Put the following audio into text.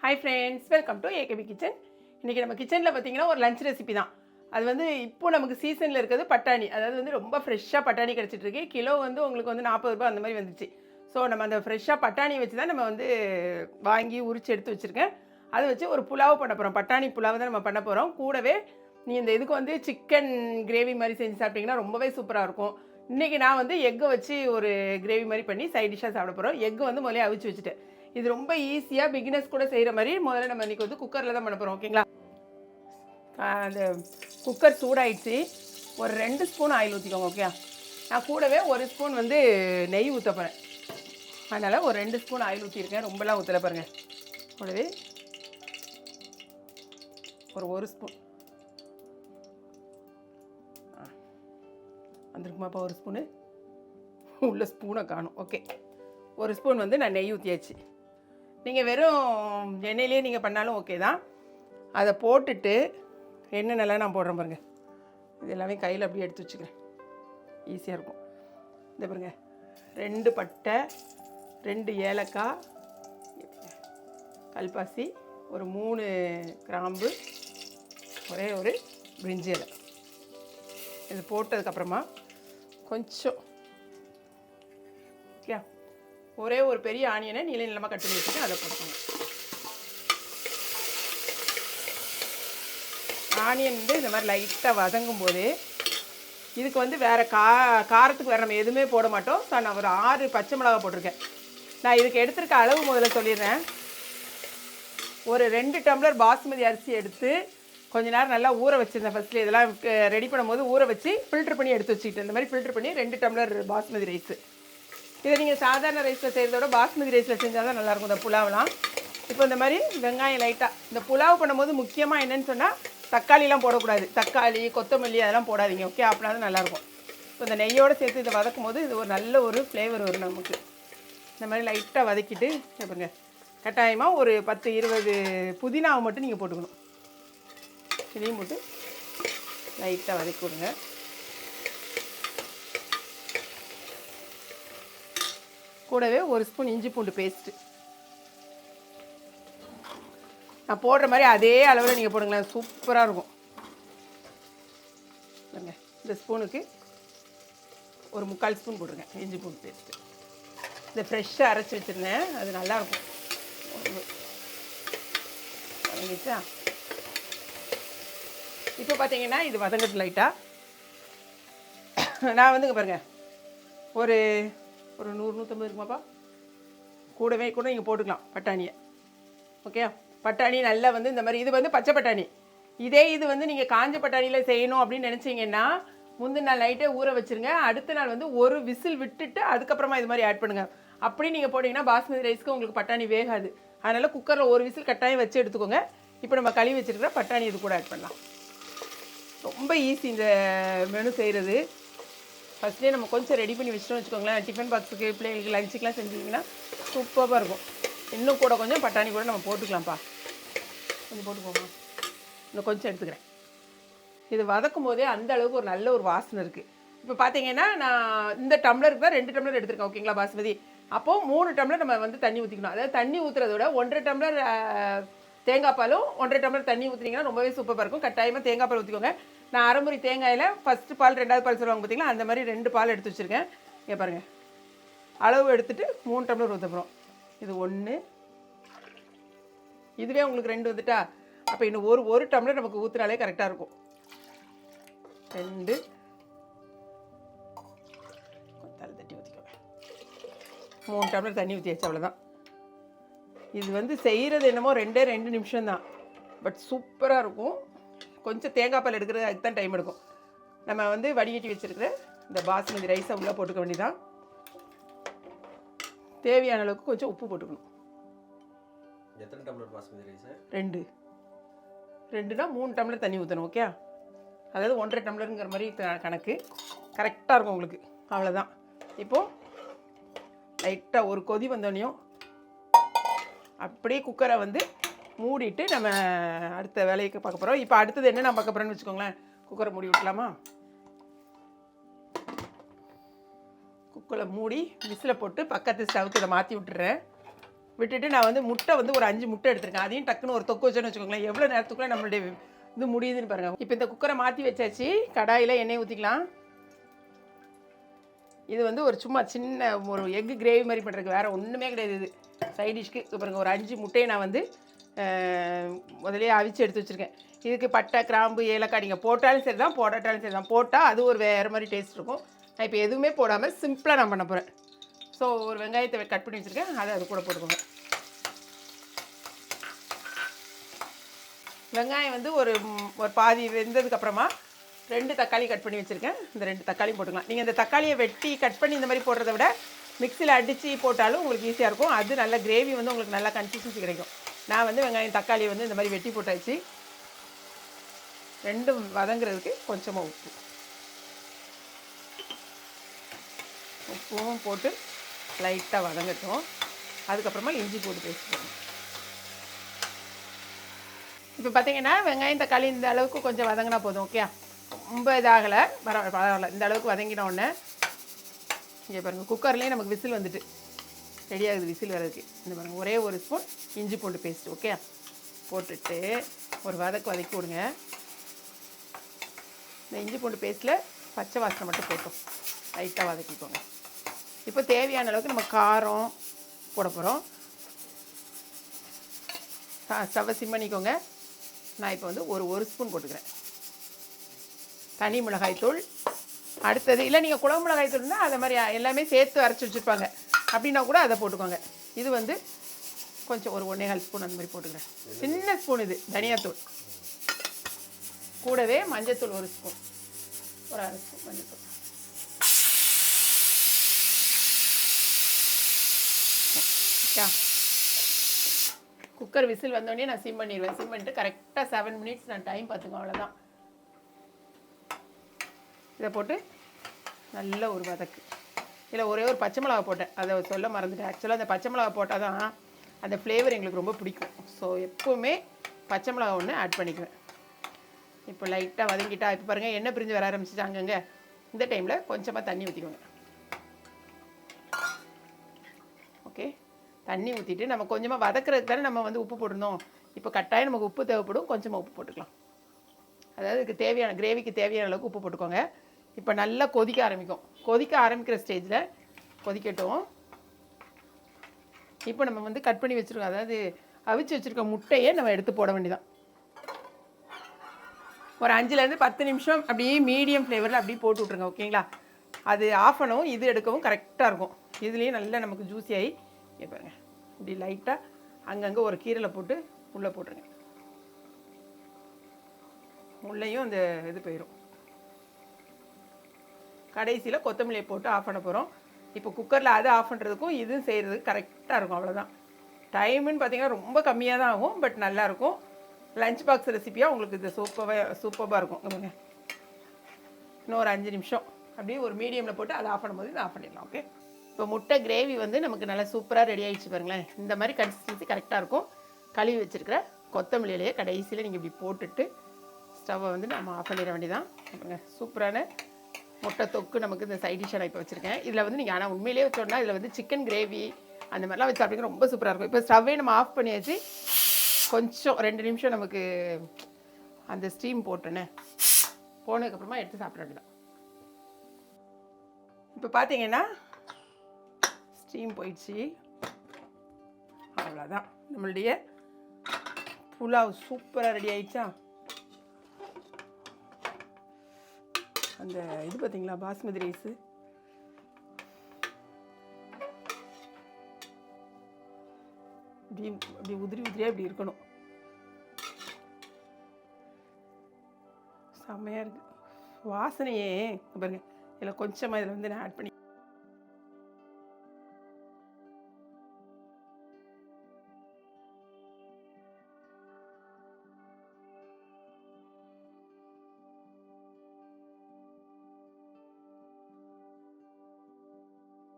Hi friends, welcome to AKP kitchen. இன்றைக்கி நம்ம கிச்சனில் பார்த்திங்கன்னா ஒரு லஞ்ச் ரெசிபி தான். அது வந்து இப்போ நமக்கு சீசனில் இருக்கிறது பட்டாணி. அதாவது வந்து ரொம்ப ஃப்ரெஷ்ஷாக பட்டாணி கிடச்சிட்ருக்கு. கிலோ வந்து உங்களுக்கு வந்து 40 ரூபாய் அந்த மாதிரி வந்துச்சு. ஸோ நம்ம அந்த ஃப்ரெஷ்ஷாக பட்டாணி வச்சு தான் நம்ம வந்து வாங்கி உரிச்சு எடுத்து வச்சுருக்கேன். அதை வச்சு ஒரு புலாவு பண்ண போகிறோம். பட்டாணி புலாவு தான் நம்ம பண்ண போகிறோம். கூடவே நீ இந்த இதுக்கு வந்து சிக்கன் கிரேவி மாதிரி செஞ்சு சாப்பிட்டிங்கன்னா ரொம்பவே சூப்பராக இருக்கும். இன்றைக்கி நான் வந்து எக்கை வச்சு ஒரு கிரேவி மாதிரி பண்ணி சைட் டிஷ்ஷாக சாப்பிட போகிறோம். எக்கு வந்து முதல்ல அவிச்சு வச்சுட்டேன். இது ரொம்ப ஈஸியாக பிகினர்ஸ் கூட செய்கிற மாதிரி முதல்ல நம்ம இன்றைக்கி வந்து குக்கரில் தான் பண்ண போகிறோம். ஓகேங்களா? அந்த குக்கர் சூடாயிடுச்சு. ஒரு 2 ஸ்பூன் ஆயில் ஊற்றிக்கோங்க. ஓகே, நான் கூடவே 1 ஸ்பூன் வந்து நெய் ஊற்ற போகிறேன். அதனால் ஒரு 2 ஸ்பூன் ஆயில் ஊற்றிருக்கேன். ரொம்பலாம் ஊற்றலை பாருங்கள். கூடவே ஒரு 1 ஸ்பூன் வந்துருக்குமாப்பா. 1 ஸ்பூனு உள்ள ஸ்பூனை காணும். ஓகே, 1 ஸ்பூன் வந்து நான் நெய் ஊற்றியாச்சு. நீங்கள் வெறும் எண்ணெயிலே நீங்கள் பண்ணாலும் ஓகே தான். அதை போட்டுட்டு எண்ணெய் நல்லா நான் போடுறேன் பாருங்கள். இது எல்லாமே கையில் அப்படியே எடுத்து வச்சுக்கிறேன், ஈஸியாக இருக்கும். இந்த பாருங்க, 2 பட்டை, 2 ஏலக்காய், கல்பாசி, ஒரு 3 கிராம்பு, ஒரே ஒரு பிரிஞ்சி இலை. இது போட்டதுக்கப்புறமா கொஞ்சம் ஓகே, ஒரே ஒரு பெரிய ஆனியனை நீள நீளமாக கட் பண்ணி வச்சுட்டு அதை போட்டுக்கோங்க. ஆனியன் வந்து இந்த மாதிரி லைட்டாக வதங்கும் போது இதுக்கு வந்து வேறு காரத்துக்கு வேறு நம்ம எதுவுமே போட மாட்டோம். ஸோ நான் ஒரு 6 பச்சை மிளகா போட்டிருக்கேன். நான் இதுக்கு எடுத்துருக்க அளவு முதல்ல சொல்லிடுறேன். ஒரு 2 டம்ளர் பாஸ்மதி அரிசி எடுத்து கொஞ்ச நேரம் நல்லா ஊற வச்சுருந்தேன். ஃபஸ்ட்டு இதெல்லாம் ரெடி பண்ணும்போது ஊற வச்சு ஃபில்ட்ரு பண்ணி எடுத்து வச்சுக்கிட்டேன். இந்த மாதிரி ஃபில்ட்ரு பண்ணி 2 டம்ளர் பாஸ்மதி ரைஸு. இதை நீங்கள் சாதாரண ரைஸில் செய்கிறதோட பாஸ்மதி ரைஸில் செஞ்சால் தான் நல்லாயிருக்கும் இந்த புலாவெலாம். இப்போ இந்த மாதிரி வெங்காயம் லைட்டாக, இந்த புலாவ் பண்ணும்போது முக்கியமாக என்னென்னு சொன்னால் தக்காளிலாம் போடக்கூடாது. தக்காளி, கொத்தமல்லி அதெல்லாம் போடாதீங்க. ஓகே, அப்படின்னா தான் நல்லாயிருக்கும். இப்போ இந்த நெய்யோடு சேர்த்து இதை வதக்கும் போது இது ஒரு நல்ல ஒரு ஃப்ளேவர் வரும் நமக்கு. இந்த மாதிரி லைட்டாக வதக்கிட்டு பாருங்க, கட்டாயமாக ஒரு 10-20 புதினாவை மட்டும் நீங்கள் போட்டுக்கணும். இதையும் போட்டு லைட்டாக வதக்கி விடுங்க. கூடவே 1 ஸ்பூன் இஞ்சி பூண்டு பேஸ்ட்டு நான் போடுற மாதிரி அதே அளவில் நீங்கள் போடுங்களேன், சூப்பராக இருக்கும். இந்த ஸ்பூனுக்கு ஒரு 3/4 ஸ்பூன் போட்டுருங்க இஞ்சி பூண்டு பேஸ்ட்டு. இந்த ஃப்ரெஷ்ஷாக அரைச்சி வச்சுருந்தேன், அது நல்லாயிருக்கும். வதங்கிச்சா? இப்போ பார்த்தீங்கன்னா இது வதங்கட்டு லைட்டாக. நான் வந்துங்க பாருங்கள், ஒரு 100-150 இருக்குமாப்பா. கூடவே கூட நீங்கள் போட்டுக்கலாம் பட்டாணியை. ஓகே, பட்டாணி நல்லா வந்து இந்த மாதிரி, இது வந்து பச்சை பட்டாணி. இதே இது வந்து நீங்கள் காஞ்ச பட்டாணியில் செய்யணும் அப்படின்னு நினச்சிங்கன்னா முந்தின நாள் நைட்டே ஊற வச்சுருங்க. அடுத்த நாள் வந்து ஒரு விசில் விட்டுட்டு அதுக்கப்புறமா இது மாதிரி ஆட் பண்ணுங்கள். அப்படி நீங்கள் போட்டிங்கன்னா பாஸ்மதி ரைஸ்க்கு உங்களுக்கு பட்டாணி வேகாது. அதனால் குக்கரில் ஒரு விசில் கட்டாயம் வச்சு எடுத்துக்கோங்க. இப்போ நம்ம கழுவி வச்சுருக்கிற பட்டாணி இது கூட ஆட் பண்ணலாம். ரொம்ப ஈஸி இந்த மெனு செய்கிறது. ஃபஸ்ட்லேயே நம்ம கொஞ்சம் ரெடி பண்ணி வச்சிட்டோம்னு வச்சுக்கோங்களேன், டிஃபன் பாக்ஸுக்கு, பிள்ளைங்களுக்கு லஞ்சுக்கெலாம் செஞ்சிங்கன்னா சூப்பராக இருக்கும். இன்னும் கூட கொஞ்சம் பட்டாணி கூட நம்ம போட்டுக்கலாம்ப்பா. கொஞ்சம் போட்டுக்கோமா, இன்னும் கொஞ்சம் எடுத்துக்கிறேன். இது வதக்கும் போதே அந்த அளவுக்கு ஒரு நல்ல ஒரு வாசனை இருக்குது. இப்போ பார்த்தீங்கன்னா நான் இந்த டம்ளருக்கு தான் 2 டம்ளர் எடுத்துருக்கேன். ஓகேங்களா, பாஸ்மதி. அப்போது 3 டம்ளர் நம்ம வந்து தண்ணி ஊற்றிக்கணும். அதாவது தண்ணி ஊற்றுறத விட 1.5 டம்ளர் தேங்காய் பாலும் 1.5 டம்ளர் தண்ணி ஊற்றினீங்கன்னா ரொம்பவே சூப்பராக இருக்கும். கட்டாயமாக தேங்காய் பால் ஊற்றிக்கோங்க. நான் அரைமுறை தேங்காயில் ஃபஸ்ட்டு பால் 2வது பால் சொல்லுவாங்க பார்த்தீங்களா, அந்த மாதிரி 2 பால் எடுத்து வச்சுருக்கேன். இங்கே பாருங்கள், அளவு எடுத்துகிட்டு 3 டம்ளர் ஊற்ற போகிறோம். இது 1, இதுவே உங்களுக்கு 2 வந்துட்டா, அப்போ இன்னும் ஒரு டம்ளர் நமக்கு ஊற்றுனாலே கரெக்டாக இருக்கும். 2 தலை தட்டி ஊற்றிக்கோங்க. 3 டம்ளர் தண்ணி ஊற்றியாச்சு, அவ்வளோதான். இது வந்து செய்கிறது என்னமோ 2 நிமிஷம் தான், பட் சூப்பராக இருக்கும். கொஞ்சம் தேங்காய் பால் எடுக்கிறது அதுக்கு தான் டைம் எடுக்கும். நம்ம வந்து வடிகட்டி வச்சுருக்கிற இந்த பாஸ்மதி ரைஸை உள்ளே போட்டுக்க வேண்டியதான். தேவையான அளவுக்கு கொஞ்சம் உப்பு போட்டுக்கணும். எத்தனை டம்ளர் பாஸ்மதி ரைஸ்? 2னா 3 டம்ளர் தண்ணி ஊற்றணும். ஓகே, அதாவது 1.5 டம்ளருங்கிற மாதிரி கணக்கு கரெக்டாக இருக்கும் உங்களுக்கு. அவ்வளோதான். இப்போது லைட்டாக ஒரு கொதி வந்தோடனையும் அப்படியே குக்கரை வந்து மூடிட்டு நம்ம அடுத்த வேலைக்கு பார்க்க போகிறோம். இப்போ அடுத்தது என்ன நான் பார்க்க போகிறேன்னு வச்சுக்கோங்களேன். குக்கரை மூடி விட்டலாமா? குக்கரை மூடி விசிலை போட்டு பக்கத்து ஸ்டவுக்கு இதை மாற்றி விட்டுறேன். விட்டுட்டு நான் வந்து முட்டை வந்து ஒரு 5 முட்டை எடுத்திருக்கேன். அதையும் டக்குன்னு ஒரு தொக்கு வச்சோன்னு வச்சுக்கோங்களேன், எவ்வளோ நேரத்துக்குள்ளே நம்மளுடைய இது முடியுதுன்னு பாருங்கள். இப்போ இந்த குக்கரை மாற்றி வச்சாச்சு. கடாயில் எண்ணெய் ஊற்றிக்கலாம். இது வந்து ஒரு சும்மா சின்ன ஒரு எக்கு கிரேவி மாதிரி பண்ணுறதுக்கு, வேறு ஒன்றுமே கிடையாது. இது சைட் டிஷ்க்கு பாருங்கள். ஒரு 5 முட்டையை நான் வந்து முதலே அவிச்சு எடுத்து வச்சுருக்கேன். இதுக்கு பட்டை, கிராம்பு, ஏலக்காய் நீங்கள் போட்டாலும் சரி தான், போடாட்டாலும் சரி தான். போட்டால் அது ஒரு வேறு மாதிரி டேஸ்ட் இருக்கும். நான் இப்போ எதுவுமே போடாமல் சிம்பிளாக நான் பண்ண போகிறேன். ஸோ ஒரு வெங்காயத்தை கட் பண்ணி வச்சுருக்கேன், அதை அது கூட போட்டுக்கோங்க. வெங்காயம் வந்து ஒரு பாதி வெந்ததுக்கப்புறமா 2 தக்காளி கட் பண்ணி வச்சுருக்கேன். இந்த 2 தக்காளியும் போட்டுக்கலாம். நீங்கள் இந்த தக்காளியை வெட்டி கட் பண்ணி இந்த மாதிரி போடுறத விட மிக்சியில் அடித்து போட்டாலும் உங்களுக்கு ஈஸியாக இருக்கும். அது நல்ல கிரேவி வந்து உங்களுக்கு நல்லா கன்சிஸ்டன்சி கிடைக்கும். நான் வந்து வெங்காயம் தக்காளியை வந்து இந்த மாதிரி வெட்டி போட்டாச்சு. 2 வதங்குறதுக்கு கொஞ்சமாக உப்பும் போட்டு லைட்டாக வதங்கட்டும். அதுக்கப்புறமா இஞ்சி போட்டு பேஸ்ட் பண்ணணும். இப்போ பார்த்தீங்கன்னா வெங்காயம் தக்காளி இந்த அளவுக்கு கொஞ்சம் வதங்கினா போதும். ஓகே, ரொம்ப இதாகலை, பரவாயில்ல. இந்த அளவுக்கு வதங்கின உடனே இங்கே பாருங்கள், குக்கர்லேயே நமக்கு விசில் வந்துட்டு ரெடி ஆகுது. விசில் வர்றதுக்கு இந்த பாருங்கள், ஒரே ஒரு ஸ்பூன் இஞ்சி பூண்டு பேஸ்ட் ஓகே போட்டுட்டு ஒரு வதக்கி விடுங்க. இந்த இஞ்சி பூண்டு பேஸ்ட்டில் பச்சை வாசனை மட்டும் போட்டோம் லைட்டாக வதக்கிக்கோங்க. இப்போ தேவையான அளவுக்கு நம்ம காரம் போட போகிறோம். ஸ்டவ்வை சிம் பண்ணிக்கோங்க. நான் இப்போ வந்து ஒரு ஸ்பூன் போட்டுக்கிறேன் தனி மிளகாய்த்தூள். அடுத்தது இல்லை, நீங்கள் குழம்பு மிளகாய்த்தூள்னா அதை மாதிரி எல்லாமே சேர்த்து அரைச்சி வச்சுருப்பாங்க, அப்படின்னா கூட அதை போட்டுக்கோங்க. இது வந்து கொஞ்சம் ஒரு 1.25 ஸ்பூன் அந்த மாதிரி போட்டுக்கிறேன். சின்ன ஸ்பூன் இது தனியாத்தூள். கூடவே மஞ்சத்தூள் 1 ஸ்பூன், ஒரு 1/2 ஸ்பூன் மஞ்சத்தூள். குக்கர் விசில் வந்தோடனே நான் சிம் பண்ணிடுவேன். சிம் பண்ணிட்டு கரெக்டாக 7 மினிட்ஸ் நான் டைம் பார்த்துக்கோ, அவ்வளோதான். இதை போட்டு நல்ல ஒரு வதக்கு. இதில் ஒரே ஒரு பச்சை மிளகா போட்டேன், அதை சொல்ல மறந்துட்டேன். ஆக்சுவலாக அந்த பச்சை மிளகா போட்டால் தான் அந்த ஃப்ளேவர் எங்களுக்கு ரொம்ப பிடிக்கும். ஸோ எப்போவுமே பச்சை மிளகா ஒன்று ஆட் பண்ணிக்குவேன். இப்போ லைட்டாக வதங்கிட்டா, இப்போ பாருங்கள் எண்ணெய் பிரிஞ்சு வர ஆரம்பிச்சிச்சு அங்கங்கே. இந்த டைமில் கொஞ்சமாக தண்ணி ஊற்றிக்கோங்க. ஓகே, தண்ணி ஊற்றிட்டு நம்ம கொஞ்சமாக வதக்கிறதுக்கு தானே நம்ம வந்து உப்பு போடணும். இப்போ கட்டாயம் நமக்கு உப்பு தேவைப்படும், கொஞ்சமாக உப்பு போட்டுக்கலாம். அதாவது இதுக்கு தேவையான கிரேவிக்கு தேவையான அளவுக்கு உப்பு போட்டுக்கோங்க. இப்போ நல்லா கொதிக்க ஆரம்பிக்கும். கொதிக்க ஆரம்பிக்கிற ஸ்டேஜில் கொதிக்கட்டும். இப்போ நம்ம வந்து கட் பண்ணி வச்சுருக்கோம், அதாவது அவிச்சு வச்சுருக்க முட்டையை நம்ம எடுத்து போட வேண்டியதான். ஒரு 5லேருந்து 10 நிமிஷம் அப்படியே மீடியம் ஃப்ளேவரில் அப்படியே போட்டு விட்ருங்க. ஓகேங்களா, அது ஆஃப் பண்ணவும் இது எடுக்கவும் கரெக்டாக இருக்கும். இதுலேயும் நல்லா நமக்கு ஜூஸியாகி இங்கே பாருங்கள், இப்படி லைட்டாக அங்கங்கே ஒரு கீரையில் போட்டு உள்ளே போட்டுருங்க. உள்ளேயும் அந்த இது போயிடும். கடைசியில் கொத்தமல்லியை போட்டு ஆஃப் பண்ண போகிறோம். இப்போ குக்கரில் அது ஆஃப் பண்ணுறதுக்கும் இதுவும் செய்கிறதுக்கு கரெக்டாக இருக்கும். அவ்வளோதான். டைமுன்னு பார்த்தீங்கன்னா ரொம்ப கம்மியாக தான் ஆகும், பட் நல்லாயிருக்கும். லஞ்ச் பாக்ஸ் ரெசிப்பியாக உங்களுக்கு இது சூப்பராக இருக்கும். இன்னும் ஒரு 5 நிமிஷம் அப்படியே ஒரு மீடியமில் போட்டு அதை ஆஃப் பண்ணும்போது இதை ஆஃப் பண்ணிடலாம். ஓகே, இப்போ முட்டை கிரேவி வந்து நமக்கு நல்லா சூப்பராக ரெடி ஆகிடுச்சு பாருங்களேன். இந்த மாதிரி கன்சிஸ்டன்சி கரெக்டாக இருக்கும். கழுவி வச்சுருக்கிற கொத்தமல்லியிலேயே கடைசியில் நீங்கள் இப்படி போட்டுட்டு ஸ்டவ்வை வந்து நம்ம ஆஃப் பண்ணிட வேண்டியதான். பாருங்க, சூப்பரான முட்டை தொக்கு நமக்கு இந்த சைட் டிஷ்ஷாக நான் இப்போ வச்சுருக்கேன். இதில் வந்து நீங்கள் ஆனால் உண்மையிலேயே வச்சோன்னா இதில் வந்து சிக்கன் கிரேவி அந்த மாதிரிலாம் வச்சு சாப்பிட்டீங்கன்னா ரொம்ப சூப்பராக இருக்கும். இப்போ ஸ்டவ்வே நம்ம ஆஃப் பண்ணியாச்சு. கொஞ்சம் 2 நிமிஷம் நமக்கு அந்த ஸ்டீம் போட்டேனே, போனதுக்கப்புறமா எடுத்து சாப்பிட வேண்டியதான். இப்போ பார்த்தீங்கன்னா ஸ்டீம் போயிடுச்சு. அவ்வளோதான், நம்மளுடைய புலாவ் சூப்பராக ரெடி ஆயிடுச்சா. அந்த இது பார்த்தீங்களா, பாஸ்மதி ரைஸு அப்படி உதிரி உதிரியாக இப்படி இருக்கணும். செம்மையாக இருக்குது வாசனையே. பாருங்க, இதில் கொஞ்சமாக இதில் வந்து நான் ஆட் பண்ணி